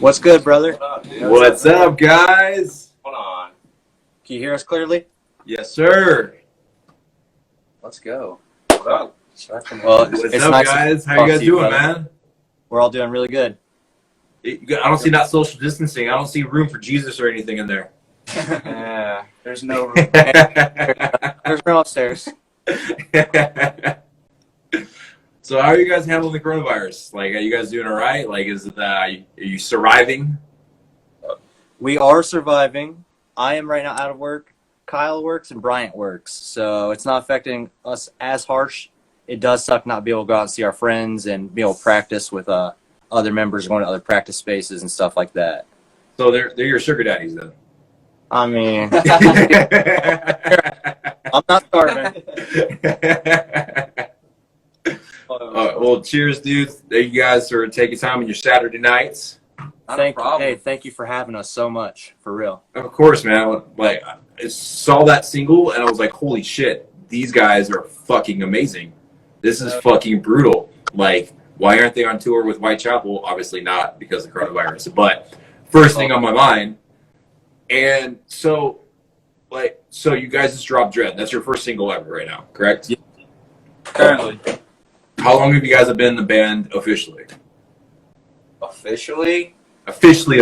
What's good, brother? What up, dude? What's up, guys? Hold on. Can you hear us clearly? Yes, sir. Let's go. What up? Well, What's it's up, nice to guys? How talk you guys to you, doing, brother. man? We're all doing really good. I don't see that social distancing. I don't see room for Jesus or anything in there. Yeah. There's no room. There's room upstairs. So how are you guys handling the coronavirus? Like, are you guys doing all right? Like, is it, are you surviving? We are surviving. I am right now out of work. Kyle works and Bryant works, so it's not affecting us as harsh. It does suck not be able to go out and see our friends and be able to practice with other members, going to other practice spaces and stuff like that. So they're your sugar daddies then. I mean, I'm not starving. Well, cheers, dude. Thank you guys for taking time on your Saturday nights. Thank you for having us so much, for real. Of course, man. Like, I saw that single and I was like, holy shit, these guys are fucking amazing. This is fucking brutal. Like, why aren't they on tour with Whitechapel? Obviously not because of coronavirus. But first thing on my mind. And so you guys just dropped Dread. That's your first single ever right now, correct? Yeah. Currently. How long have you guys been in the band officially? Officially, Officially.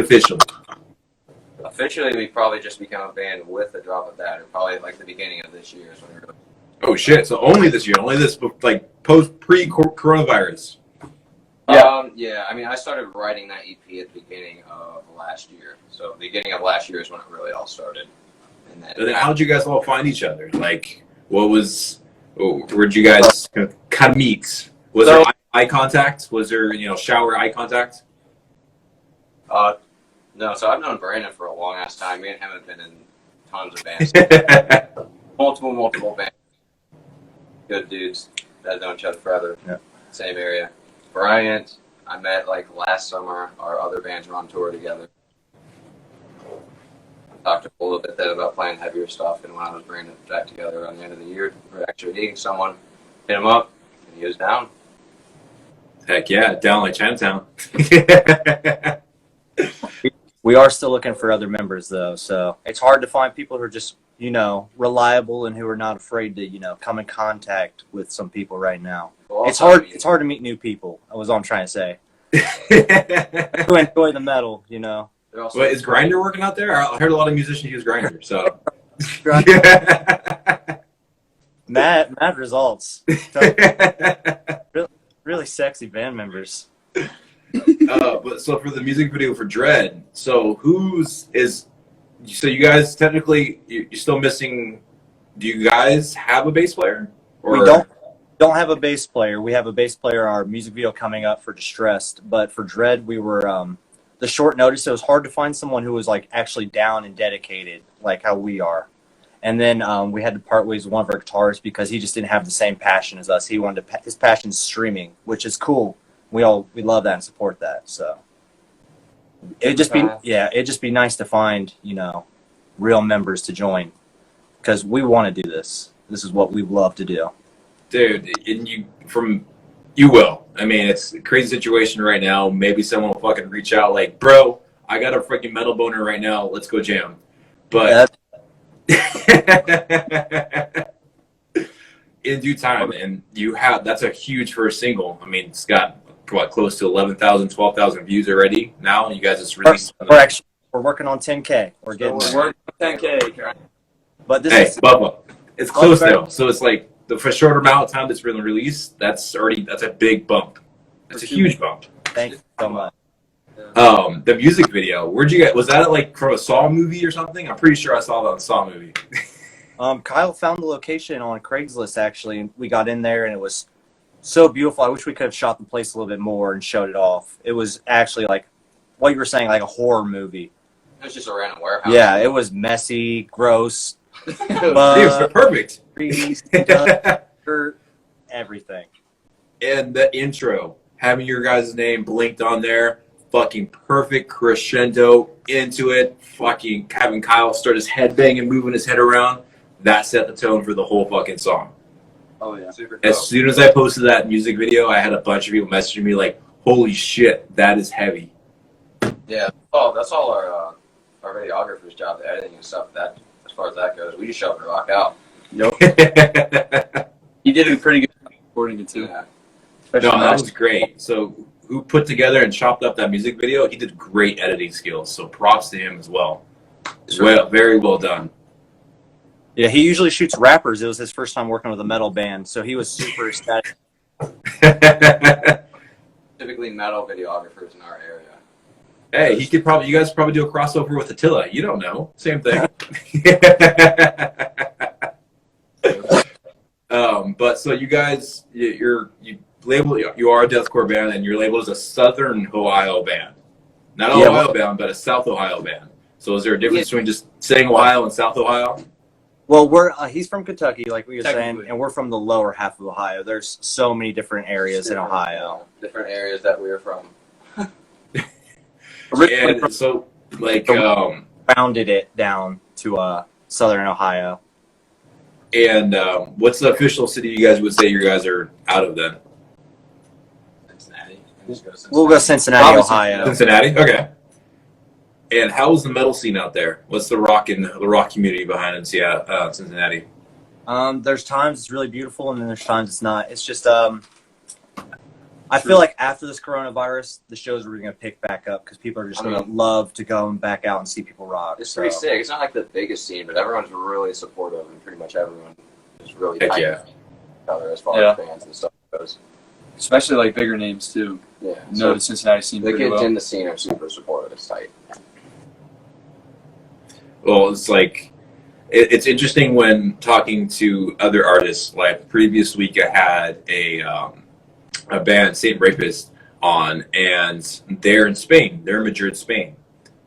we probably just became a band with the drop of that, or probably like the beginning of this year is when we really. Oh shit! So only this year, only this like pre-coronavirus. Yeah. I mean, I started writing that EP at the beginning of last year. So the beginning of last year is when it really all started. And then how did you guys all find each other? Like, where'd you guys kind of meet? Was there eye contact? Was there shower eye contact? No. So I've known Brandon for a long ass time. Me and him have been in tons of bands, multiple bands. Good dudes that have known each other forever. Yeah. Same area. Bryant, I met like last summer. Our other bands were on tour together. Talked a little bit then about playing heavier stuff, and when I was bringing it back together on the end of the year, we were actually meeting someone, hit him up, and he was down. Heck yeah, down like Chinatown. We are still looking for other members, though, so it's hard to find people who are just, reliable and who are not afraid to, come in contact with some people right now. Well, It's hard to meet new people. That was all I'm trying to say. Who enjoy the metal, Wait, is Grinder working out there? I heard a lot of musicians use Grinder, so. Mad results. Really sexy band members. But so for the music video for Dread, so you guys technically you're still missing? Do you guys have a bass player? Or? We don't have a bass player. We have a bass player in our music video coming up for Distressed, but for Dread we were the short notice. It was hard to find someone who was like actually down and dedicated like how we are. And then we had to part ways with one of our guitarists because he just didn't have the same passion as us. He wanted his passion's streaming, which is cool. We love that and support that. So it'd just be nice to find, real members to join because we want to do this. This is what we love to do. Dude, and you will. I mean, it's a crazy situation right now. Maybe someone will fucking reach out like, bro, I got a freaking metal boner right now. Let's go jam. But in due time, and that's a huge first single. I mean, it's got close to 11,000, 12,000 views already now. You guys just released. We're working on 10K. We're getting we're working on 10K. But Bubba, it's close though. So it's like for a shorter amount of time that's been released, that's a big bump. That's a huge bump. Thank you so much. The music video, where'd you get? Was that like from a Saw movie or something? I'm pretty sure I saw that on a Saw movie. Kyle found the location on Craigslist actually, and we got in there, and it was so beautiful. I wish we could have shot the place a little bit more and showed it off. It was actually like what you were saying, like a horror movie. It was just a random warehouse. Yeah, it was messy, gross. It was perfect. Trees, dirt, everything. And the intro, having your guys' name blinked on there, fucking perfect crescendo into it. Fucking having Kyle start his headbang and moving his head around. That set the tone for the whole fucking song. Oh yeah, super dope. As soon as I posted that music video, I had a bunch of people messaging me like, "Holy shit, that is heavy." Yeah. Oh, that's all our videographer's job, the editing and stuff. That as far as that goes, we just show up and rock out. Yep. He did a pretty good job recording it too. Yeah. Especially No, that last was great. So who put together and chopped up that music video? He did great editing skills. So props to him as well. Well, very well done. Yeah, he usually shoots rappers. It was his first time working with a metal band, so he was super ecstatic. Typically metal videographers in our area. Hey, you guys could probably do a crossover with Attila. You don't know. Same thing. But so you guys, you are a deathcore band, and you're labeled as a Southern Ohio band. Not an Ohio band, but a South Ohio band. So is there a difference between just saying Ohio and South Ohio? Well, he's from Kentucky, like we were saying, Technically. and we're from the lower half of Ohio. There's so many different areas in Ohio. Different areas that we're from. originally And so, like, Founded it down to Southern Ohio. and what's the official city you guys would say you guys are out of then? Cincinnati. Just go to We'll go Cincinnati, Probably Ohio. Cincinnati? Okay. And how's the metal scene out there? What's the rock community behind in Seattle, Cincinnati? There's times it's really beautiful, and then there's times it's not. It's just I feel like after this coronavirus, the shows are really going to pick back up because people are just going to love to go and back out and see people rock. It's pretty sick. It's not like the biggest scene, but everyone's really supportive, and pretty much everyone is really Heck tight yeah. with each other as far as fans and stuff goes. especially like bigger names too. Yeah. Know the Cincinnati scene The pretty kids well. in the scene are super supportive. It's tight. Well, it's like it's interesting when talking to other artists. Like previous week, I had a band, Saint Rapist, on, and they're in Spain. They're in Madrid, Spain.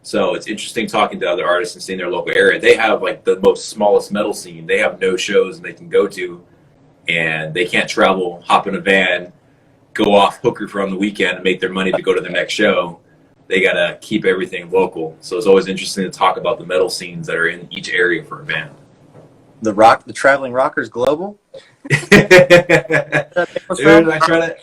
So it's interesting talking to other artists and seeing their local area. They have like the most smallest metal scene. They have no shows and they can go to, and they can't travel, hop in a van, go off hooker for on the weekend and make their money to go to the next show. They gotta keep everything local. So it's always interesting to talk about the metal scenes that are in each area for a band. The traveling rockers global. Dude, I try to.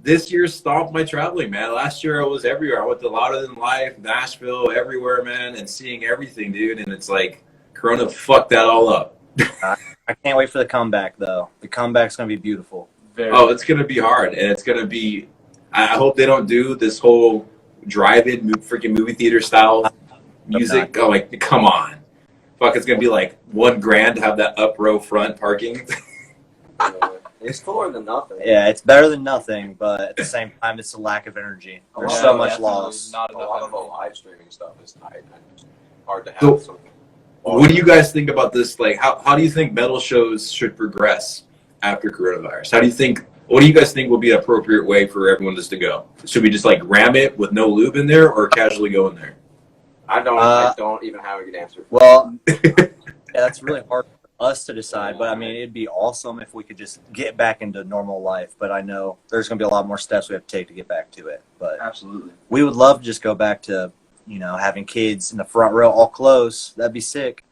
This year stopped my traveling, man. Last year I was everywhere. I went to Louder Than Life, Nashville, everywhere, man, and seeing everything, dude. And it's like Corona fucked that all up. I can't wait for the comeback, though. The comeback's going to be beautiful. Oh, it's gonna be hard, and it's gonna be. I hope they don't do this whole drive-in, freaking movie theater style music. Oh, like, come on, fuck! It's gonna be like $1,000 to have that up row front parking. It's cooler than nothing. Yeah, it's better than nothing, but at the same time, it's a lack of energy. There's so much loss. Not A lot of the enough. live streaming stuff is tight. And it's hard to have. So- some What do you guys think about this? Like, how do you think metal shows should progress after coronavirus? What do you guys think will be an appropriate way for everyone just to go? Should we just like ram it with no lube in there, or casually go in there? I don't even have a good answer. Well, yeah, that's really hard for us to decide, but I mean, it'd be awesome if we could just get back into normal life. But I know there's going to be a lot more steps we have to take to get back to it. But Absolutely. we would love to just go back to, having kids in the front row all close. That'd be sick.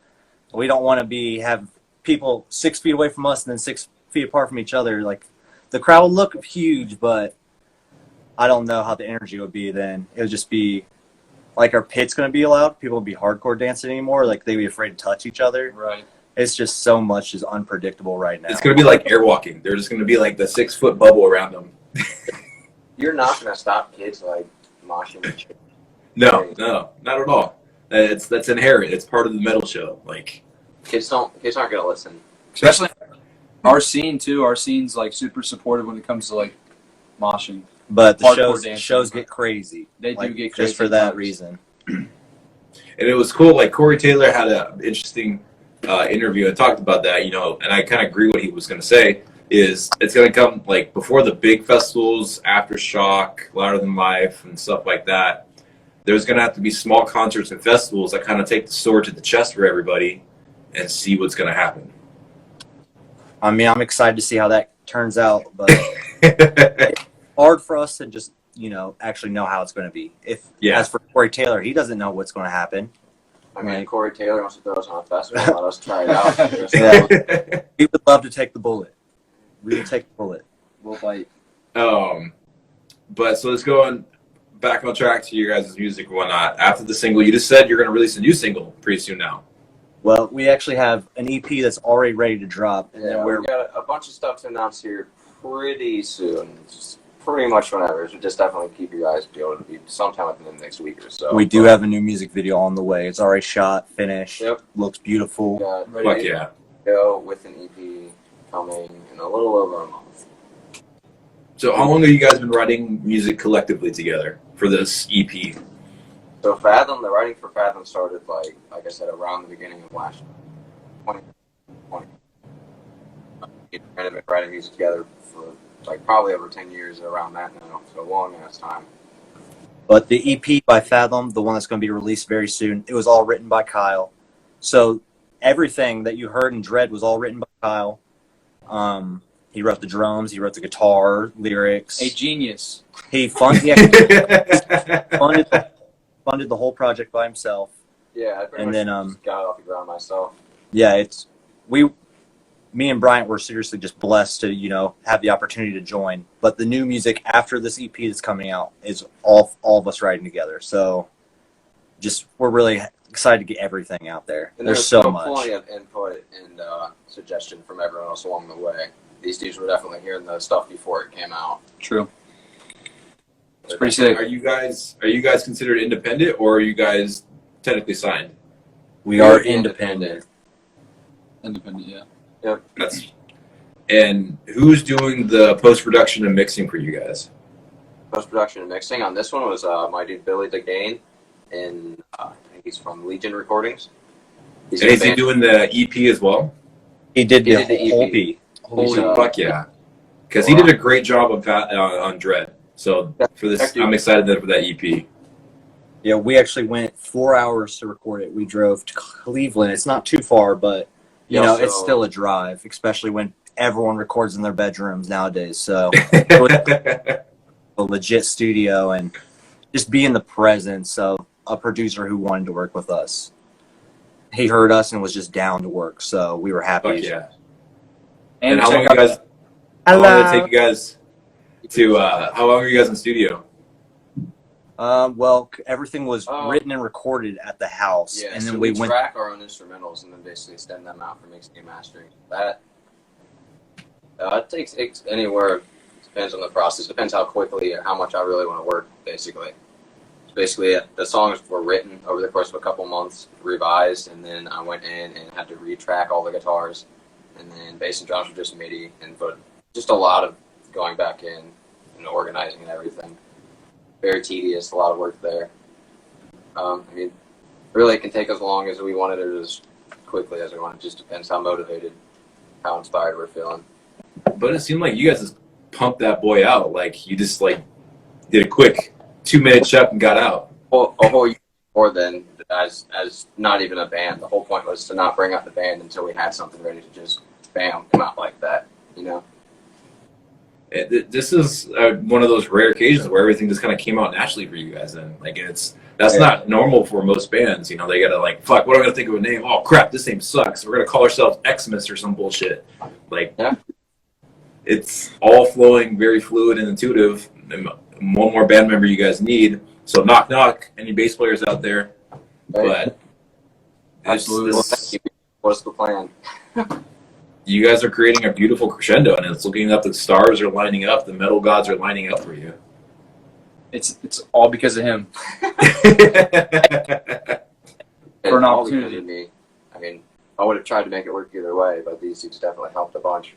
We don't want to have people 6 feet away from us and then 6 feet apart from each other. Like, the crowd would look huge, but I don't know how the energy would be then. It would just be like our pit's going to be allowed. People would be hardcore dancing anymore. Like, they'd be afraid to touch each other. Right. It's just so much is unpredictable right now. It's gonna be like airwalking. There's just gonna be like the 6-foot bubble around them. You're not gonna stop kids like moshing and shit. No, not at all. That's inherent. It's part of the metal show. Like, Kids aren't gonna listen. Especially our scene too. Our scene's like super supportive when it comes to like moshing. But the Hardcore dancing. shows get crazy. They do Like, get crazy just for that times. reason. and it was cool. Like Corey Taylor had an interesting interview and talked about that. And I kind of agree what he was going to say. Is it's going to come like before the big festivals, Aftershock, Louder Than Life, and stuff like that. There's going to have to be small concerts and festivals that kind of take the sword to the chest for everybody and see what's going to happen. I mean, I'm excited to see how that turns out, but it's hard for us to just, actually know how it's going to be. As for Corey Taylor, he doesn't know what's going to happen. I mean, Right. Corey Taylor wants to throw us on a festival. Let us try it out. Yeah. We would love to take the bullet. We would take the bullet. We'll fight. But so let's go on back on track to your guys' music and whatnot. After the single, you just said you're going to release a new single pretty soon now. Well, we actually have an EP that's already ready to drop, and Yeah, then we're we got a bunch of stuff to announce here pretty soon. Just pretty much whenever. So just definitely keep your eyes peeled. It'll be sometime within the next week or so. we do have a new music video on the way. It's already shot, finished, Yep. looks beautiful. We got Fuck ready yeah. to go with an EP coming in a little over a month. So how long have you guys been writing music collectively together for this E EP? So Fathom, the writing for Fathom started like I said, around the beginning of last year. 2020. We've been writing music together for like probably over 10 years around that now. So a long ass time. But the EP by Fathom, the one that's going to be released very soon, it was all written by Kyle. So everything that you heard in Dread was all written by Kyle. He wrote the drums, he wrote the guitar, lyrics. A genius. He funded the whole project by himself. Yeah, I pretty And much then, just got it off the ground myself. Yeah, me and Bryant were seriously just blessed to, have the opportunity to join. But the new music after this EP that's coming out is all of us writing together. So we're really excited to get everything out there. And There's so much. plenty of input and suggestion from everyone else along the way. These dudes were definitely hearing the stuff before it came out. True. It's pretty sick. Are you guys considered independent, or are you guys technically signed? We are independent. Independent, yeah. And who's doing the post-production and mixing for you guys? Post-production and mixing on this one was my dude Billy DeGain, and I think he's from Legion Recordings. And is he doing the EP as well? He did He the did the whole EP. EP. Holy uh, fuck yeah! Because he did a great job on Dread. So for this, I'm excited for that EP. Yeah, we actually went 4 hours to record it. We drove to Cleveland. It's not too far, but it's still a drive, especially when everyone records in their bedrooms nowadays. So a legit studio and just be in the presence of a producer who wanted to work with us. He heard us and was just down to work, so we were happy. Fuck yeah! And how long check out How long did it take you guys to? How long were you guys in the studio? Well, everything was Oh. written and recorded at the house, Yeah, and then so we we went. track our own instrumentals and then basically send them out for mixing and mastering. That it takes anywhere. Depends on the process. Depends how quickly or how much I really want to work. Basically, the songs were written over the course of a couple months, revised, and then I went in and had to retrack all the guitars, and then bass and drums were just MIDI, and but just a lot of going back in and organizing and everything. Very tedious, a lot of work there. Really it can take as long as we want it or as quickly as we want. It just depends how motivated, how inspired we're feeling. But it seemed like you guys just pumped that boy out. Like you just did a quick 2-minute chep and got out. Well, a whole year before then, as not even a band. The whole point was to not bring out the band until we had something ready to just bam come out like that. This is one of those rare occasions where everything just kind of came out naturally for you guys. And that's not normal for most bands. They gotta fuck. What am I gonna think of a name? Oh crap, this name sucks. We're gonna call ourselves Xmas or some bullshit. Yeah. It's all flowing, very fluid and intuitive. And one more band member you guys need. So knock knock, any bass players out there? Right. But Absolutely. Well, thank you. What's the plan? you guys are creating a beautiful crescendo, and it's looking up. The stars are lining up. The metal gods are lining up for you. It's all because of him. For an opportunity. Me. I would have tried to make it work either way, but these dudes definitely helped a bunch.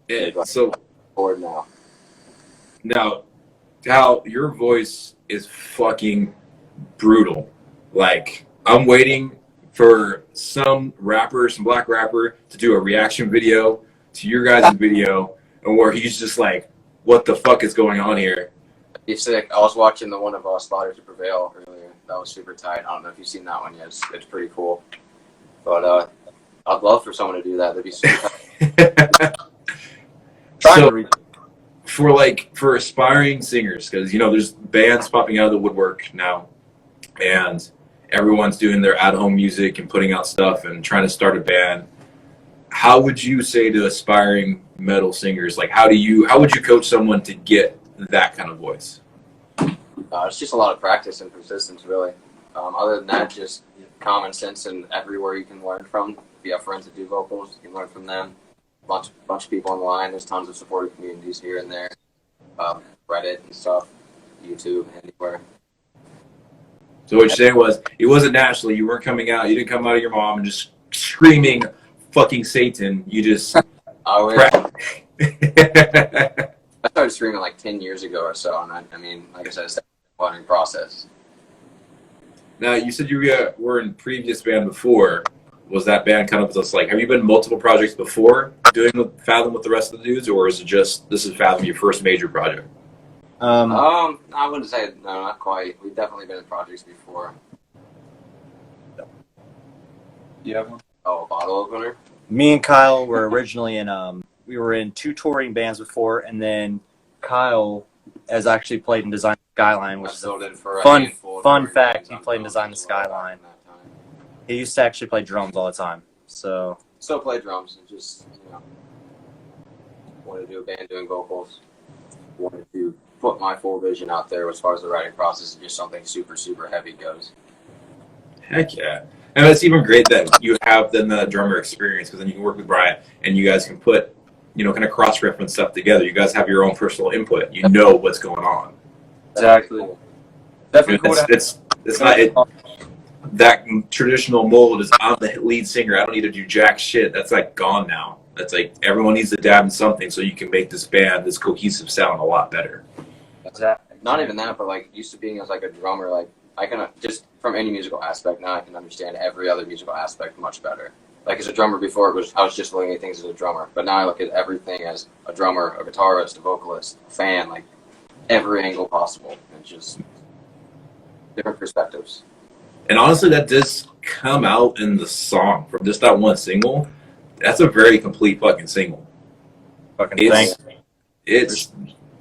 Yeah, so Forward now. now, Hal, your voice is fucking brutal. I'm waiting for some black rapper, to do a reaction video to your guys' video, and where he's just like, "What the fuck is going on here?" He's sick. I was watching the one of Slaughter to Prevail earlier. That was super tight. I don't know if you've seen that one yet. It's pretty cool. But I'd love for someone to do that. That'd be super tight. So, for aspiring singers, because there's bands popping out of the woodwork now, and everyone's doing their at-home music and putting out stuff and trying to start a band. How would you say to aspiring metal singers, how would you coach someone to get that kind of voice? It's just a lot of practice and persistence, really. Other than that, just common sense and everywhere you can learn from. If you have friends that do vocals, you can learn from them. Bunch of people online. There's tons of supportive communities here and there. Reddit and stuff, YouTube, anywhere. So what you're saying was, it wasn't nationally. You weren't coming out. You didn't come out of your mom and just screaming, "Fucking Satan!" You just. I started streaming like 10 years ago or so, and I mean, like I said, it's a learning process. Now, you said you were in previous band before. Was that band kind of just like, have you been in multiple projects before doing Fathom with the rest of the dudes, or is it just, this is Fathom, your first major project? I wouldn't say, no, not quite. We've definitely been in projects before. You have one? Oh, a bottle opener? Me and Kyle were originally in we were in 2 touring bands before, and then Kyle has actually played and designed the Skyline, which is a fun fact. He played and designed the Skyline. He used to actually play drums all the time. So still play drums and just, wanted to do a band doing vocals. Wanted to put my full vision out there as far as the writing process, and just something super, super heavy goes. Heck yeah. And it's even great that you have then the drummer experience, because then you can work with Bryant and you guys can put, kind of cross-reference stuff together. You guys have your own personal input. You know what's going on. Exactly. Definitely cool. It's not that traditional mold is I'm the lead singer. I don't need to do jack shit. That's like gone now. That's like everyone needs to dab in something so you can make this band, this cohesive sound a lot better. Exactly. Not even that, but like used to being as like a drummer, like I can just from any musical aspect now I can understand every other musical aspect much better. Like as a drummer before, I was just looking at things as a drummer, but now I look at everything as a drummer, a guitarist, a vocalist, a fan, like every angle possible. It's just different perspectives. And honestly, that does come out in the song from just that one single. That's a very complete fucking single. fucking thanks. It's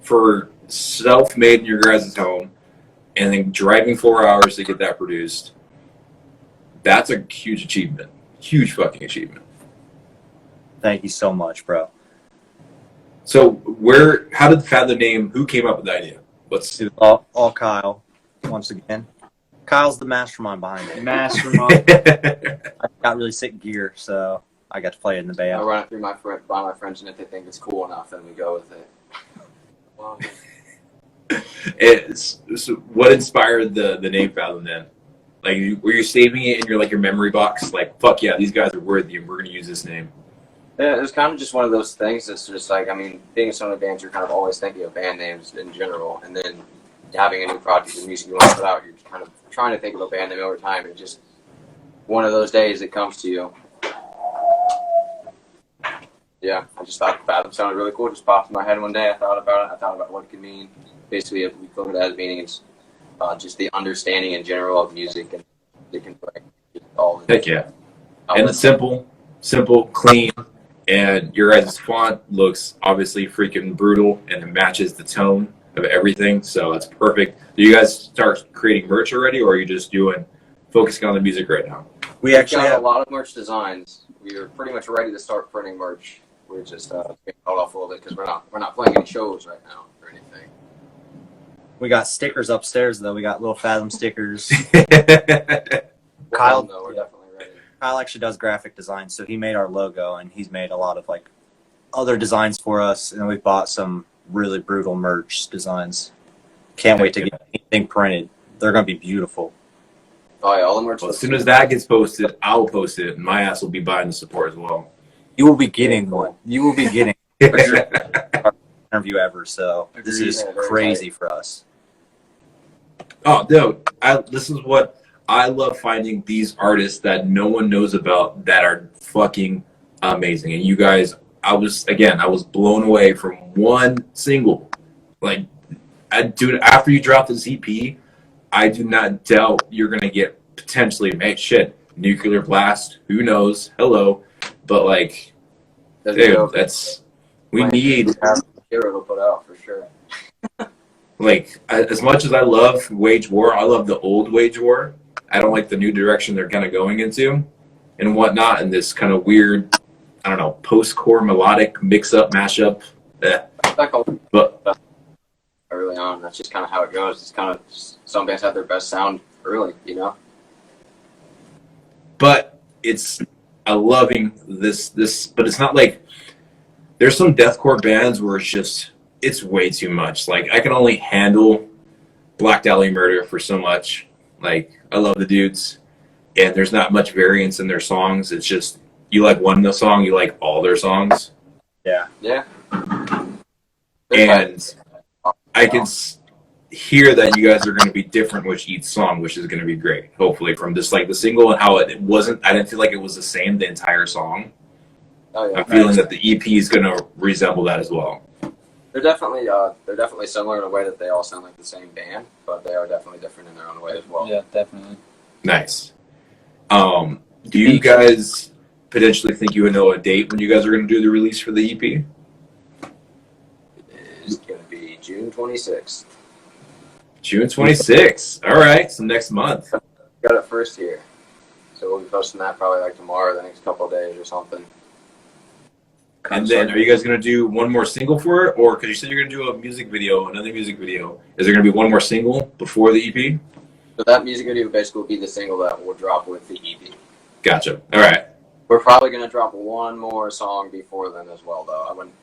for self-made in your guys' home, and then driving 4 hours to get that produced. That's a huge achievement. Huge fucking achievement. Thank you so much, bro. So how did the name, who came up with the idea? All Kyle, once again. Kyle's the mastermind behind it. Mastermind. I got really sick gear, so I got to play it in the band. I run it through by my friends, and if they think it's cool enough, then we go with it. Well, So what inspired the name Fathom then? Like, were you saving it in your memory box? Like, fuck yeah, these guys are worthy, and we're gonna use this name. yeah, it was kind of just one of those things that's just like, I mean, being in so many bands, you're kind of always thinking of band names in general, and then having a new project of music you want to put out, you're kind of trying to think of a band name over time, and just one of those days it comes to you. Yeah, I just thought Fathom sounded really cool. It just popped in my head one day. I thought about it. I thought about what it could mean. Basically, we look at it as meaning it's just the understanding in general of music and music and play. Heck yeah. And it's simple, clean, and your guys' font looks obviously freaking brutal, and it matches the tone of everything, so it's perfect. Do you guys start creating merch already, or are you just focusing on the music right now? We actually got have a lot of merch designs. We are pretty much ready to start printing merch. We're just being held off a little bit because we're not playing any shows right now or anything. We got stickers upstairs, though. We got little Fathom stickers. Kyle, though, we're definitely ready. Kyle actually does graphic design, so he made our logo, and he's made a lot of other designs for us, and we've bought some really brutal merch designs. Can't wait to get anything printed. They're going to be beautiful. Oh yeah, all the merch. Well, as soon as that gets posted, I'll post it, and my ass will be buying the support as well. You will be getting one. You will be getting our interview ever, so this is crazy for us. Oh, dude, this is what I love, finding these artists that no one knows about that are fucking amazing. And you guys, I was blown away from one single. Like, dude, after you drop this EP, I do not doubt you're going to get potentially, Nuclear Blast, who knows, hello. But dude, we need Hero to put out for sure. As much as I love Wage War, I love the old Wage War. I don't like the new direction they're kind of going into and whatnot, and this kind of weird, I don't know, post-core melodic mix-up, mashup. But early on. That's just kind of how it goes. It's kind of some bands have their best sound early, you know. But I'm loving this, but it's not like, there's some deathcore bands where it's way too much. Like, I can only handle Black Dahlia Murder for so much. Like, I love the dudes, and there's not much variance in their songs. It's just, you like one song, you like all their songs. Yeah. Yeah. And I can hear that you guys are going to be different with each song, which is going to be great. Hopefully, from just like the single and how it wasn't, I didn't feel like it was the same the entire song. Oh yeah. I'm feeling that the EP is going to resemble that as well. They're definitely similar in a way that they all sound like the same band, but they are definitely different in their own way as well. Yeah, definitely. Nice. Do you guys potentially think you would know a date when you guys are going to do the release for the EP? It's going to be June 26th. June 26th. All right, so next month. Got it first here, so we'll be posting that probably like tomorrow, the next couple of days or something. And then, are you guys going to do one more single for it? Or, because you said you're going to do a music video, another music video. Is there going to be one more single before the EP? So that music video basically will be the single that will drop with the EP. Gotcha. All right. We're probably going to drop one more song before then as well, though. I wouldn't,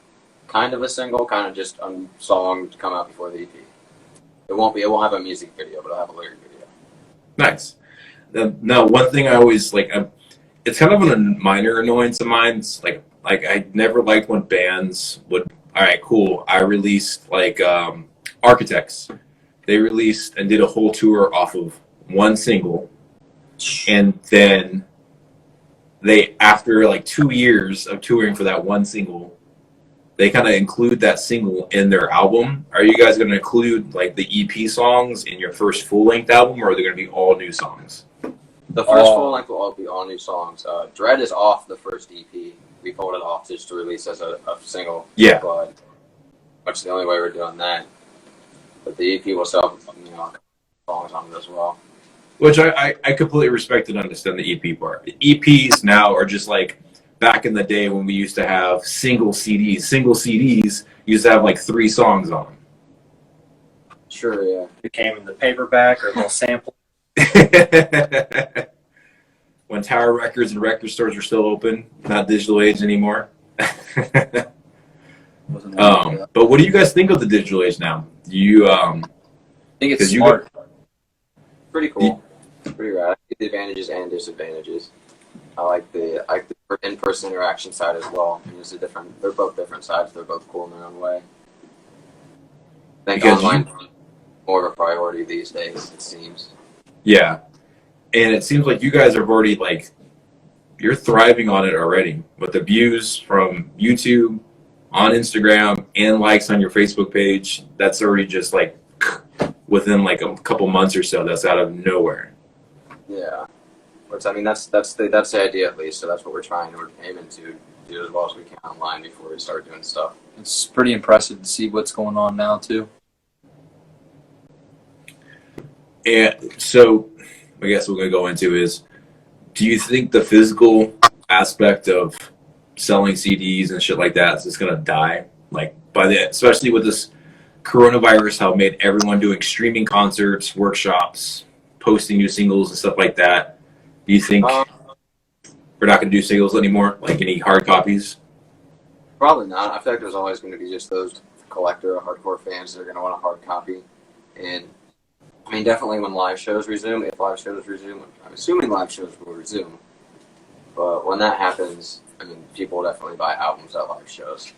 kind of a single, kind of just a song to come out before the EP. It won't have a music video, but it'll have a lyric video. Nice. Now, one thing I always, like, it's kind of a minor annoyance of mine. It's like I never liked when bands would, all right, cool, I released, like, Architects. They released and did a whole tour off of one single. And then they, after like 2 years of touring for that one single, they kind of include that single in their album. Are you guys going to include like the EP songs in your first full-length album, or are they going to be all new songs? The first full length will all be all new songs. Dread is off the first EP. We pulled it off just to release as a single. Yeah. But that's the only way we're doing that. But the EP will still have, songs on it as well. Which I completely respect and understand the EP part. The EPs now are just like back in the day when we used to have single CDs. Single CDs used to have like 3 songs on them. Sure, yeah. It came in the paperback or a little sample. When Tower Records and record stores were still open, not digital age anymore. But what do you guys think of the digital age now? Do you I think it's smart. Pretty cool. Pretty rad. I see the advantages and disadvantages. I like the in-person interaction side as well. I mean, they're both different sides. They're both cool in their own way. I think online is more of a priority these days, it seems. Yeah. And it seems like you guys have already, like, you're thriving on it already. With the views from YouTube, on Instagram, and likes on your Facebook page, that's already just, like, within, like, a couple months or so. That's out of nowhere. Yeah. Which, I mean, that's the idea at least. So that's what we're trying. We're aiming to do as well as we can online before we start doing stuff. It's pretty impressive to see what's going on now, too. And so, I guess what we're going to go into is, do you think the physical aspect of selling CDs and shit like that is just going to die? Like, especially with this coronavirus, how it made everyone doing streaming concerts, workshops, posting new singles and stuff like that. Do you think we're not going to do singles anymore? Like any hard copies? Probably not. I feel like there's always going to be just those collector or hardcore fans that are going to want a hard copy. And I mean, definitely when live shows resume, if live shows resume, I'm assuming live shows will resume. But when that happens, I mean, people will definitely buy albums at live shows.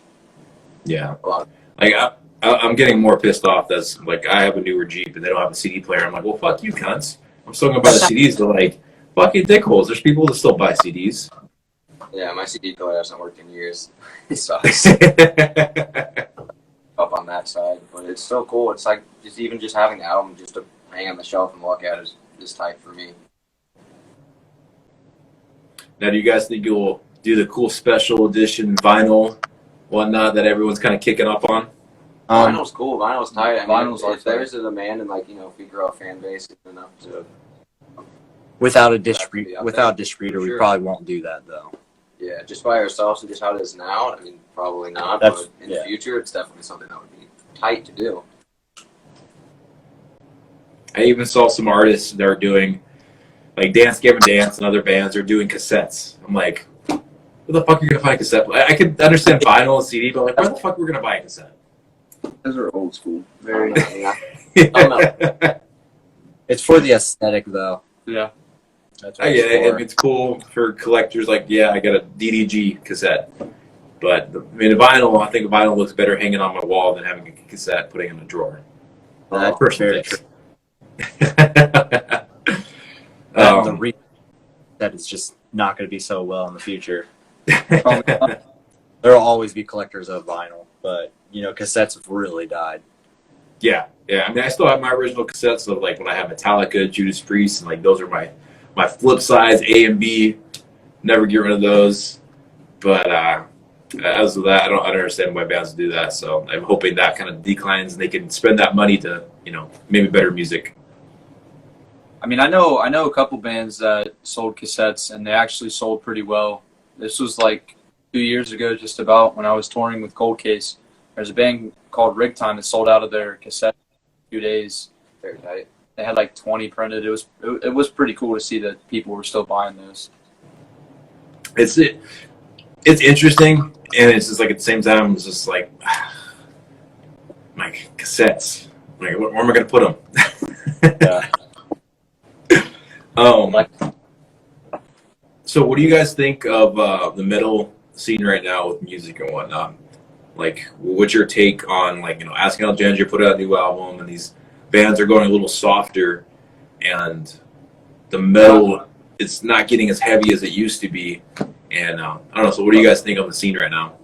Yeah. A lot. Like, I'm getting more pissed off that's, like, I have a newer Jeep and they don't have a CD player. I'm like, well, fuck you, cunts. I'm still going to buy the CDs. They're like, fucking dickholes. There's people that still buy CDs. Yeah, my CD player hasn't worked in years. It sucks. Up on that side. But it's still cool. It's like, just having the album just to hang on the shelf and look at is tight for me. Now, do you guys think you'll do the cool special edition vinyl, whatnot, that everyone's kind of kicking up on? Vinyl's cool. Vinyl's tight. I mean, Vinyl's if there's a demand and, like, if we grow a fan base enough to... Without a distributor, we Sure. probably won't do that, though. Yeah, just by ourselves and just how it is now, I mean, probably not. That's- But in the future, it's definitely something that would be tight to do. I even saw some artists that are doing like Dance Gavin Dance and other bands are doing cassettes. I'm like, where the fuck are you gonna buy a cassette? I could understand vinyl and CD, but like, where the fuck we're gonna buy a cassette? Those are old school. Very. It's for the aesthetic, though. Yeah. That's I what get it. for. It's cool for collectors. Like, yeah, I got a DDG cassette, but I mean, a vinyl. I think a vinyl looks better hanging on my wall than having a cassette putting in a drawer. That's Personal very taste. The that is just not going to be so well in the future. There will always be collectors of vinyl, but cassettes have really died. Yeah. I mean, I still have my original cassettes of like when I had Metallica, Judas Priest, and like those are my flip sides A and B. Never get rid of those. But as of that, I don't understand why bands do that. So I'm hoping that kind of declines and they can spend that money to maybe better music. I mean, I know a couple bands that sold cassettes, and they actually sold pretty well. This was like 2 years ago, just about, when I was touring with Cold Case. There's a band called Rig Time that sold out of their cassette in 2 days. Very tight. They had like 20 printed. It was pretty cool to see that people were still buying those. It's interesting, and it's just like at the same time, it's just like my cassettes. Like, where am I going to put them? Yeah. So what do you guys think of the metal scene right now with music and whatnot? Like, what's your take on, like, Asking Alexandria put out a new album, and these bands are going a little softer, and the metal, it's not getting as heavy as it used to be. And I don't know. So what do you guys think of the scene right now?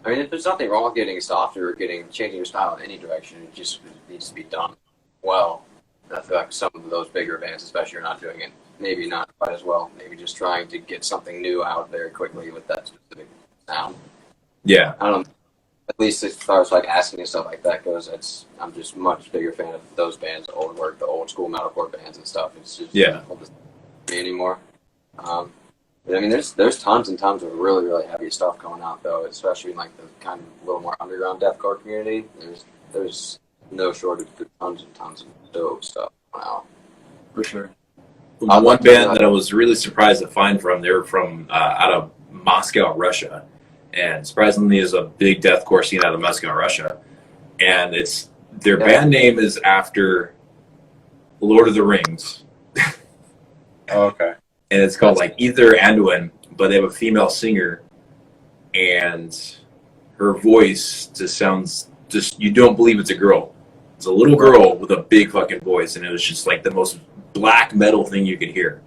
I mean, if there's nothing wrong with getting softer or changing your style in any direction, it just needs to be done well. And I feel like some of those bigger bands, especially, are not doing it. Maybe not quite as well. Maybe just trying to get something new out very quickly with that specific sound. Yeah. I don't know. At least as far as like Asking and stuff like that goes, I'm just much bigger fan of those bands, the old work, the old school metalcore bands and stuff. It's just difficult to see anymore. But I mean, there's tons and tons of really, really heavy stuff coming out though, especially in like the kind of a little more underground deathcore community. There's no shortage of tons and tons of dope stuff coming out. For sure. One band that I was really surprised to find they were from out of Moscow, Russia. And surprisingly, is a big deathcore scene out of Moscow, Russia. And their band name is after Lord of the Rings. Oh, okay. And it's called like Ether Anduin, but they have a female singer, and her voice just sounds you don't believe it's a girl. It's a little girl with a big fucking voice, and it was just like the most black metal thing you could hear.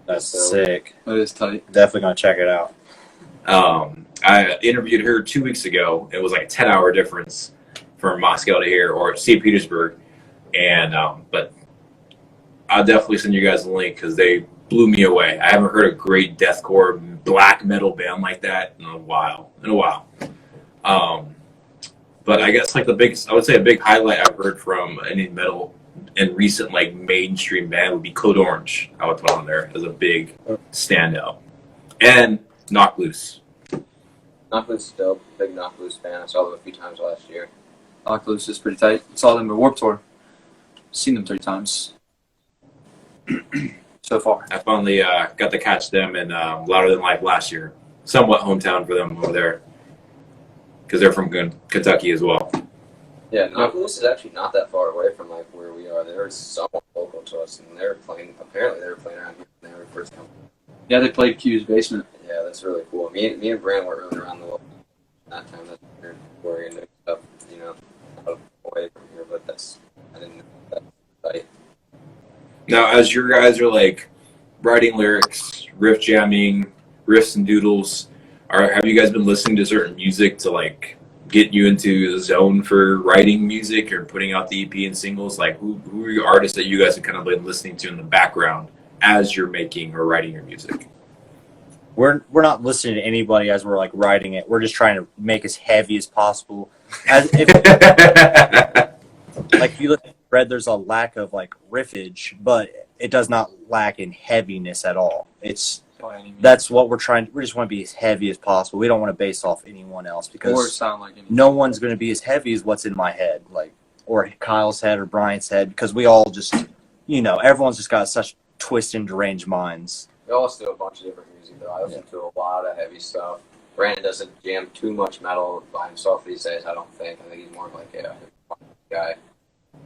That's sick. That is tight. Definitely gonna check it out. I interviewed her 2 weeks ago. It was like a 10-hour difference from Moscow to here, or St. Petersburg. And but I'll definitely send you guys a link because they blew me away. I haven't heard a great deathcore black metal band like that in a while. But I guess like I would say a big highlight I've heard from any metal and recent like mainstream band would be Code Orange. I would put on there as a big standout. And Knock Loose. Knock Loose is dope. Big Knock Loose fan. I saw them a few times last year. Knock Loose is pretty tight. Saw them at Warped Tour. Seen them 3 times so far. I finally got to catch them in Louder Than Life last year. Somewhat hometown for them over there because they're from Kentucky as well. Yeah, Knock Loose is actually not that far away from like where we are. They're somewhat local to us, and apparently they were playing around here when they were first coming. Yeah, they played Q's Basement. Yeah, that's really cool. Me and Bryant weren't really around the world that time. That's weird. We're into stuff, out away from here, but I didn't know that. Right. Now, as your guys are like writing lyrics, riff jamming, riffs and doodles, have you guys been listening to certain music to like get you into the zone for writing music or putting out the EP and singles? Like, who are your artists that you guys have kind of been listening to in the background as you're making or writing your music? We're not listening to anybody as we're like writing it. We're just trying to make as heavy as possible. Like if you look at Red, there's a lack of like riffage, but it does not lack in heaviness at all. That's what we're trying. We just want to be as heavy as possible. We don't want to base off anyone else Or because sound like anything. no one's going to be as heavy as what's in my head. Like or Kyle's head or Bryant's head, because we all just, everyone's just got such twisted and deranged minds. We all listen to a bunch of different music, though. I listen to a lot of heavy stuff. Brandon doesn't jam too much metal by himself these days, I don't think. I think he's more of like a guy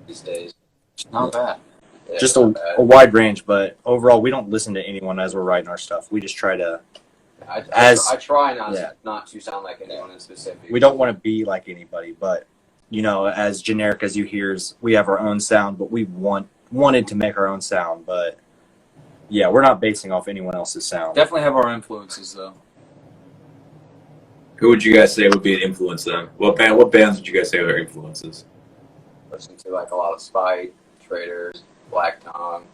these days. Not bad. Yeah, Just not a wide range, but overall, we don't listen to anyone as we're writing our stuff. We just try to. I try not to sound like anyone in specific. We don't want to be like anybody, but as generic as you hear, we have our own sound, but we wanted to make our own sound, but yeah, we're not basing off anyone else's sound. Definitely have our influences though. Who would you guys say would be an influence then? What bands would you guys say are influences? Listen to like a lot of Spite, Traders, Black Tongue,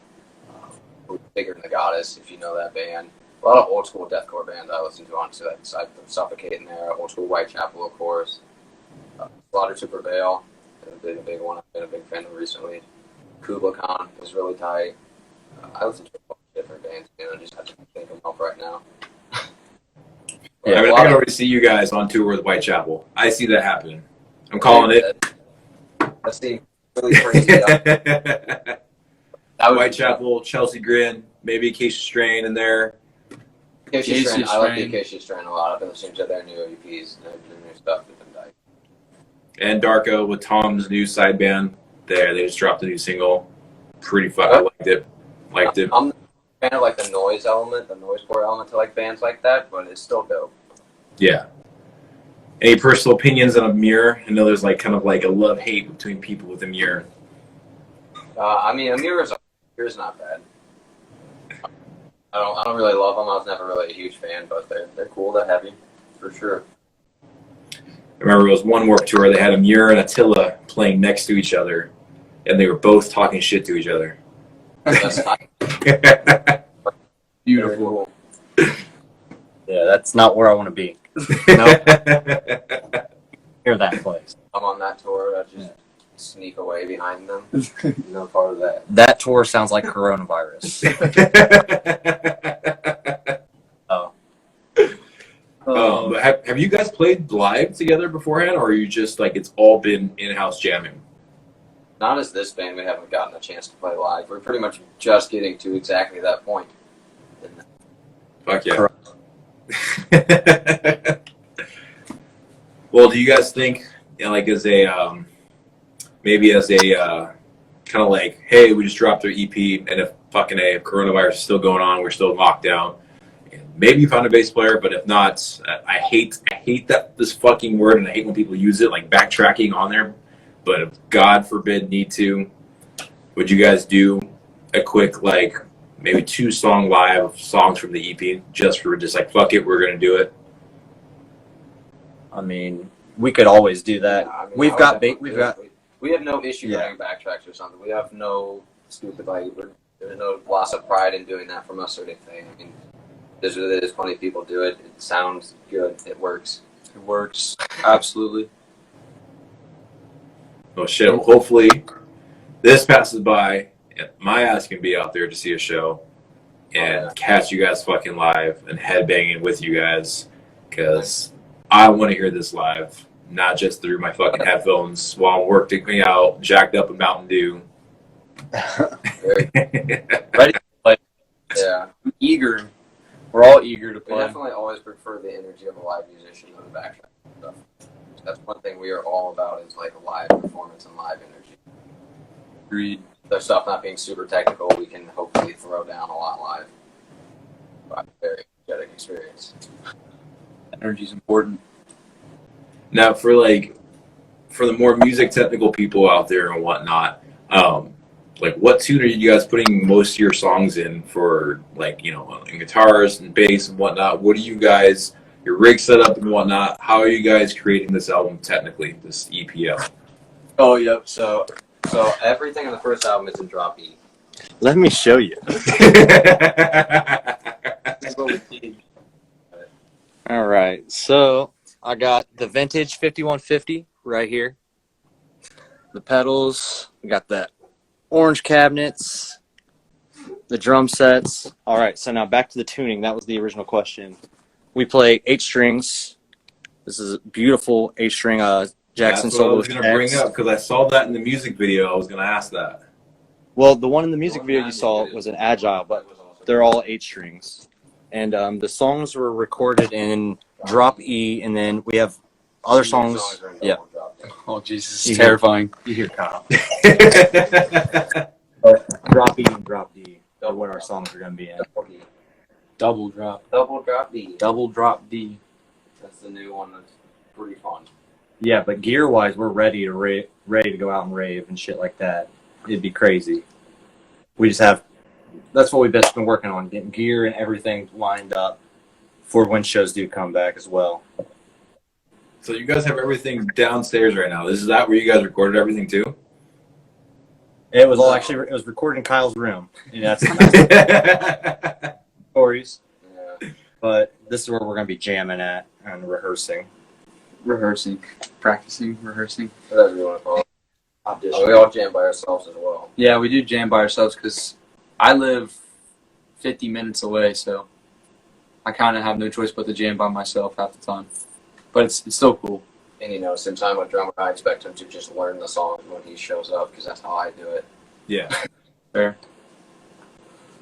Bigger Than the Goddess, if you know that band. A lot of old school deathcore bands I listen to, honestly, like Suffocate in there, old school Whitechapel, of course. Slaughter to Prevail, been a big one. I've been a big fan of recently. Kubla Khan is really tight. I listen to a bunch of different bands, I just have to think of them up right now. Yeah, I can already see you guys on tour with Whitechapel. I see that happening. I'm calling it. That seems really crazy. Whitechapel, Chelsea Grin, maybe Acacia Strain in there. Acacia Strain. I like the Acacia Strain a lot. I've been listening to their new EPs and their new stuff. And Darko with Tom's new side band. They just dropped a new single. Pretty fun. I liked it. I'm a fan of like the noise element, the noise core element to like bands like that, but it's still dope. Yeah. Any personal opinions on Amir? I know there's like kind of like a love-hate between people with Amir. Amir is not bad. I don't really love them. I was never really a huge fan, but they're cool. They're heavy, for sure. I remember it was one Warped Tour. They had Amir and Attila playing next to each other, and they were both talking shit to each other. Beautiful. Yeah, that's not where I want to be. Nope. Hear that place. I'm on that tour. I just sneak away behind them. No part of that. That tour sounds like coronavirus. But have you guys played live together beforehand, or are you just like it's all been in-house jamming? Not as this band. We haven't gotten a chance to play live. We're pretty much just getting to exactly that point. Fuck yeah. Well, do you guys think, like, as a maybe as a kind of like, hey, we just dropped our EP, and if coronavirus is still going on, we're still in lockdown. Maybe you found a bass player, but if not, I hate this fucking word, and I hate when people use it, like backtracking on there. But if God forbid need to, would you guys do a quick like maybe 2-song live songs from the EP just like fuck it, we're gonna do it? I mean, we could always do that. Yeah, we have no issue doing backtracks or something. We have no stupid there's no loss of pride in doing that from us or anything. I mean, there's plenty of people do it. It sounds good. It works. It works. Absolutely. Oh shit! Well, hopefully this passes by and my ass can be out there to see a show and catch you guys fucking live and headbanging with you guys, because I want to hear this live, not just through my fucking headphones while I'm working out, jacked up in Mountain Dew. Ready to play. Yeah. I'm eager. We're all eager to We play. definitely always prefer the energy of a live musician than the backtrack stuff. That's one thing we are all about, is like a live performance and live energy. Agreed. Their stuff not being super technical, we can hopefully throw down a lot live. But very energetic experience. Energy's important. Now, for the more music technical people out there and whatnot, like what tune are you guys putting most of your songs in for, like, you know, in guitars and bass and whatnot? What do you guys, your rig setup and whatnot, how are you guys creating this album technically, this EPL? Oh, yep. So everything on the first album is in drop E. Let me show you. All right, so I got the vintage 5150 right here. The pedals, we got that orange cabinets, the drum sets. All right, so now back to the tuning. That was the original question. We play 8 strings. This is a beautiful 8-string Jackson That's what I solo was going to bring sax. up because I saw that in the music video. I was going to ask that. Well, the one in the music video you saw was an agile, but they're all 8 strings. And the songs were recorded in drop E, and then we have other songs. Yeah. Oh, Jesus, You it's hear- terrifying. You hear Kyle. But drop E and drop D are what our songs are going to be in. Double drop. Double drop D. Double drop D. That's the new one. That's pretty fun. Yeah, but gear-wise, we're ready to go out and rave and shit like that. It'd be crazy. We just have. That's what we've been working on, getting gear and everything lined up for when shows do come back as well. So you guys have everything downstairs right now. Is that where you guys recorded everything too? It was recorded in Kyle's room. And that's stories. Yeah. But this is where we're going to be jamming at and rehearsing. Rehearsing. Practicing. Rehearsing. Whatever you want to call it. Audition. We all jam by ourselves as well. Yeah, we do jam by ourselves because I live 50 minutes away, so I kind of have no choice but to jam by myself half the time. But it's still cool. And same time with drummer, I expect him to just learn the song when he shows up because that's how I do it. Yeah. Fair.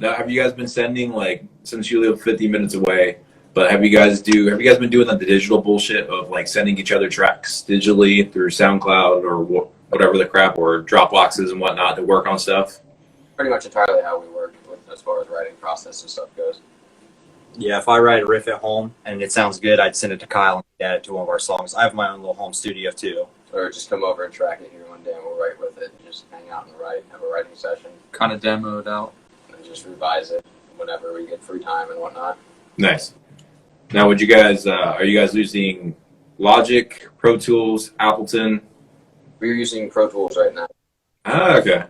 Now, have you guys been sending, like, since you live 50 minutes away, but have you guys been doing the digital bullshit of, like, sending each other tracks digitally through SoundCloud or whatever the crap, or Dropboxes and whatnot to work on stuff? Pretty much entirely how we work as far as writing process and stuff goes. Yeah, if I write a riff at home and it sounds good, I'd send it to Kyle and add it to one of our songs. I have my own little home studio too. Or just come over and track it here one day and we'll write with it and just hang out and write, have a writing session, Kind of demo it out. and just revise it whenever we get free time and whatnot. Nice. Now, are you guys using Logic, Pro Tools, Appleton? We're using Pro Tools right now. Ah, okay.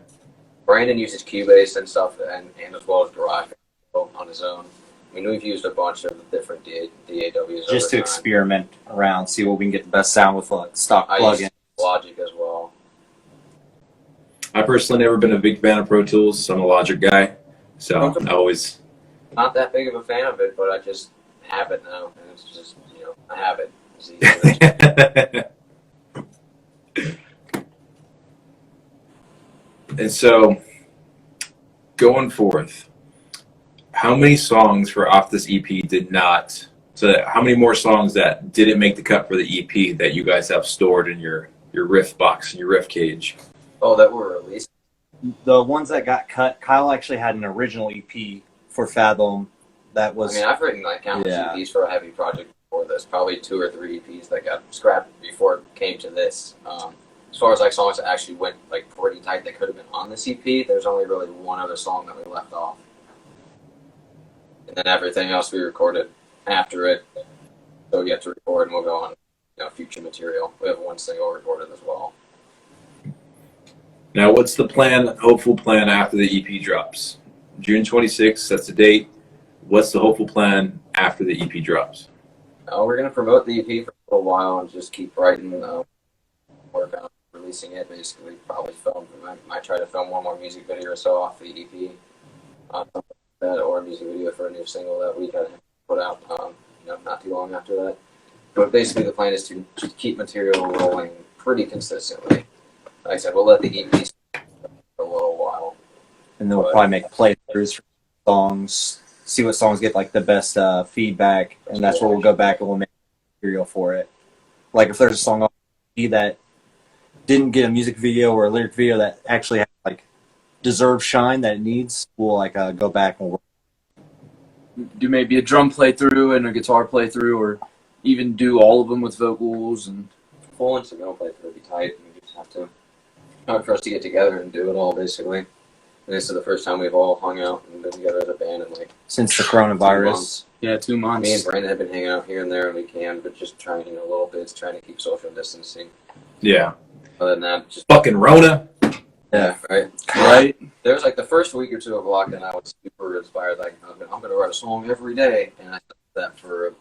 Brandon uses Cubase and stuff, and as well as Garage on his own. I mean, we've used a bunch of different DAWs Just to experiment around, see what we can get the best sound with stock I plugins. use Logic as well. I personally never been a big fan of Pro Tools, so I'm a Logic guy. So I always. Not that big of a fan of it, but I just have it now, and it's just I have it. It's easy. And so, going forth, how many songs for off this EP did not? So, how many more songs that didn't make the cut for the EP that you guys have stored in your riff box and your riff cage? Oh, that were released. The ones that got cut, Kyle actually had an original EP for Fathom that was. I mean, I've written like countless Yeah. EPs for a heavy project before this. Probably 2 or 3 EPs that got scrapped before it came to this. As far as like songs that actually went like pretty tight that could have been on this EP, there's only really one other song that we left off, and then everything else we recorded after it. So we have to record, and we'll go on future material. We have 1 single recorded as well. Now, what's the plan? Hopeful plan after the EP drops? June 26th. That's the date. What's the hopeful plan after the EP drops? We're gonna promote the EP for a little while and just keep writing, work on releasing it. Basically, probably film. We might try to film one more music video or so off the EP, or a music video for a new single that we gotta put out. Not too long after that. But basically, the plan is to just keep material rolling pretty consistently. Like I said, we'll let the EP for a little while. And then we'll probably make playthroughs for songs, see what songs get like the best feedback, and that's where we'll go back and we'll make material for it. Like if there's a song that didn't get a music video or a lyric video that actually has, like deserves shine that it needs, we'll like go back and work. Do maybe a drum playthrough and a guitar playthrough, or even do all of them with vocals and. Full instrumental playthrough would be tight. We just have to hard for us to get together and do it all basically. And this is the first time we've all hung out and been together as a band in like Since the 2 coronavirus. months. Yeah, 2 months. Me and Brandon have been hanging out here and there when we can, but just trying little bits, trying to keep social distancing. Yeah. Other than that, just Fucking Rona. yeah, right. Right? There was like the first week or 2 of lockdown, I was super inspired. Like I'm gonna write a song every day, and I did that for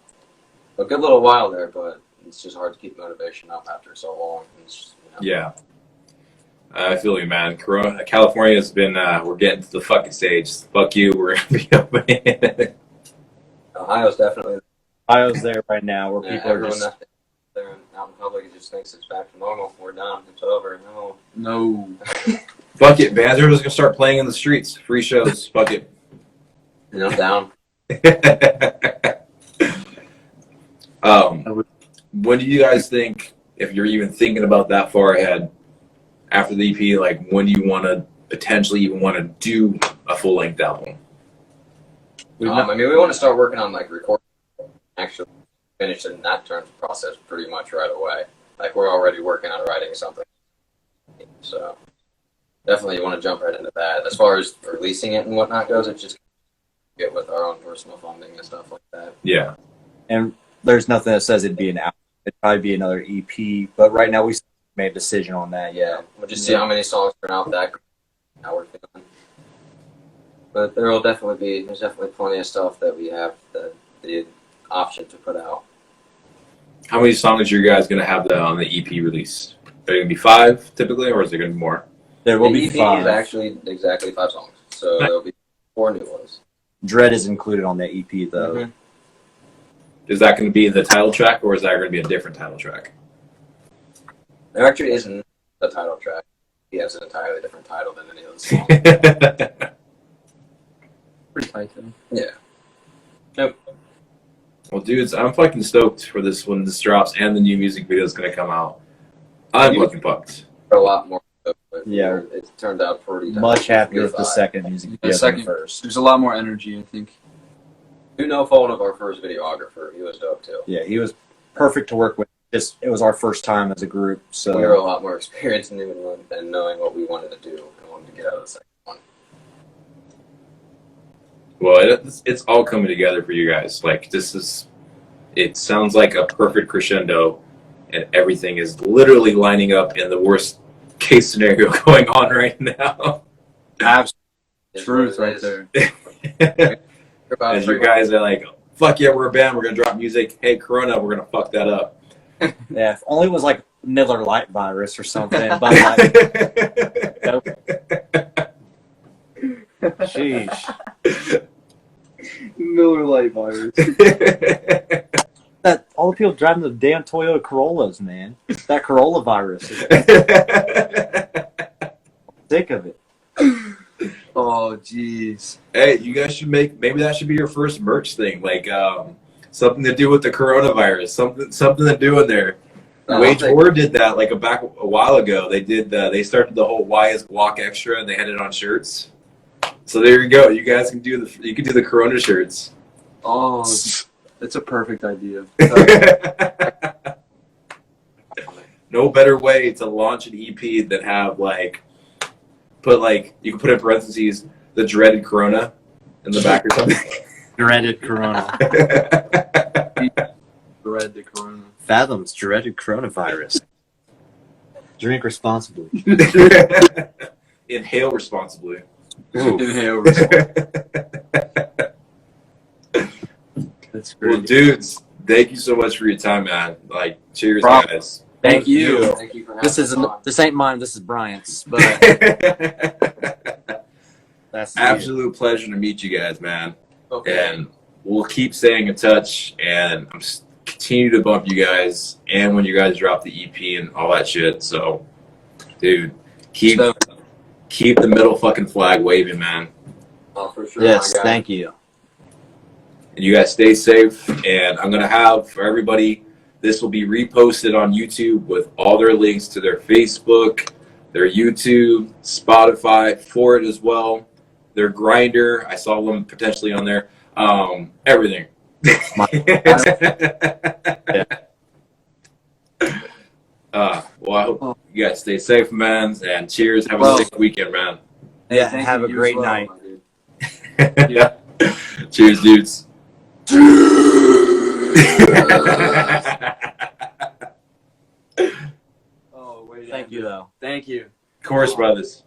a good little while there. But it's just hard to keep motivation up after so long. It's just, Yeah. I feel you, man. California's been, we're getting to the fucking stage. Fuck you. We're going to be open. Ohio's definitely Ohio's there right now where yeah, people are everyone just there. out in public, it just thinks it's back to normal. We're done. It's over. No. Fuck it, bands are just gonna start playing in the streets. Free shows. Fuck it. And I'm down. When do you guys think, if you're even thinking about that far ahead, after the EP, like when do you want to potentially even want to do a full length album? We want to start working on like recording, actually finishing that terms process pretty much right away. Like we're already working on writing something, so definitely want to jump right into that. As far as releasing it and whatnot goes, it's just get with our own personal funding and stuff like that. Yeah. And there's nothing that says it'd be an album. It'd probably be another EP. But right now we made a decision on that. Yeah, we'll just see how many songs turn out that how we're feeling. But there's definitely plenty of stuff that we have the option to put out. How many songs are you guys gonna have on the EP release? Are there gonna be 5 typically, or is there gonna be more? There will the be EP 5. is actually exactly 5 songs, so there'll be 4 new ones. Dread is included on that EP though. Mm-hmm. Is that gonna be the title track, or is that gonna be a different title track? There actually isn't the title track. He has an entirely different title than any of the songs. Pretty tight though. Yeah. Well, dudes, I'm fucking stoked for this when this drops and the new music video is gonna come out. I'm fucking pumped. A lot more. But Yeah. It turned out pretty Much happier with the vibe. second music video The second than the first. There's a lot more energy, I think. To no fault of our first videographer, he was dope too. Yeah, he was perfect to work with. It was our first time as a group, so We were a lot more experienced and knowing what we wanted to do and wanted to get out of the second one. Well, it's all coming together for you guys. Like it sounds like a perfect crescendo, and everything is literally lining up in the worst case scenario going on right now. Absolute It's truth what right it there. As your guys are like, fuck yeah, we're a band, we're gonna drop music. Hey, Corona, we're gonna fuck that up. yeah. If only it was like Miller Lite virus or something. But like, sheesh, Miller Lite virus. that all the people driving the damn Toyota Corollas, man. That Corolla virus. Sick of it. Oh, jeez. Hey, you guys should maybe that should be your first merch thing, like something to do with the coronavirus, something to do in there. Wage War did that like a while ago. They started the whole "Why is Guac Extra" and they had it on shirts. So there you go. You guys can do the Corona shirts. Oh, that's a perfect idea. No better way to launch an EP than have you can put in parentheses the dreaded Corona in the back or something. Dreaded Corona. Dread the corona. Fathom's dreaded coronavirus. Drink responsibly. Inhale responsibly. Inhale. That's Well, great. dudes, thank you so much for your time, man. Like, cheers, Problem. guys. Thank you. Thank you for having us. This ain't mine. This is Bryant's. But that's Absolute pleasure to meet you guys, man. Okay. And we'll keep staying in touch, and I'm continue to bump you guys, and when you guys drop the EP and all that shit. So, dude, keep the middle fucking flag waving, man. Oh, for sure. Yes, my guy. thank you. And you guys stay safe. And I'm gonna have for everybody, this will be reposted on YouTube with all their links to their Facebook, their YouTube, Spotify for it as well. Their Grinder, I saw one potentially on there. Everything. Well, I hope you guys stay safe, man, and cheers. Have a sick weekend, man. Yeah, Thank have you, a you great as well, night. my dude. Yeah. Cheers, dudes. Oh, wait. Thank you, though. Thank you. Chorus Brothers.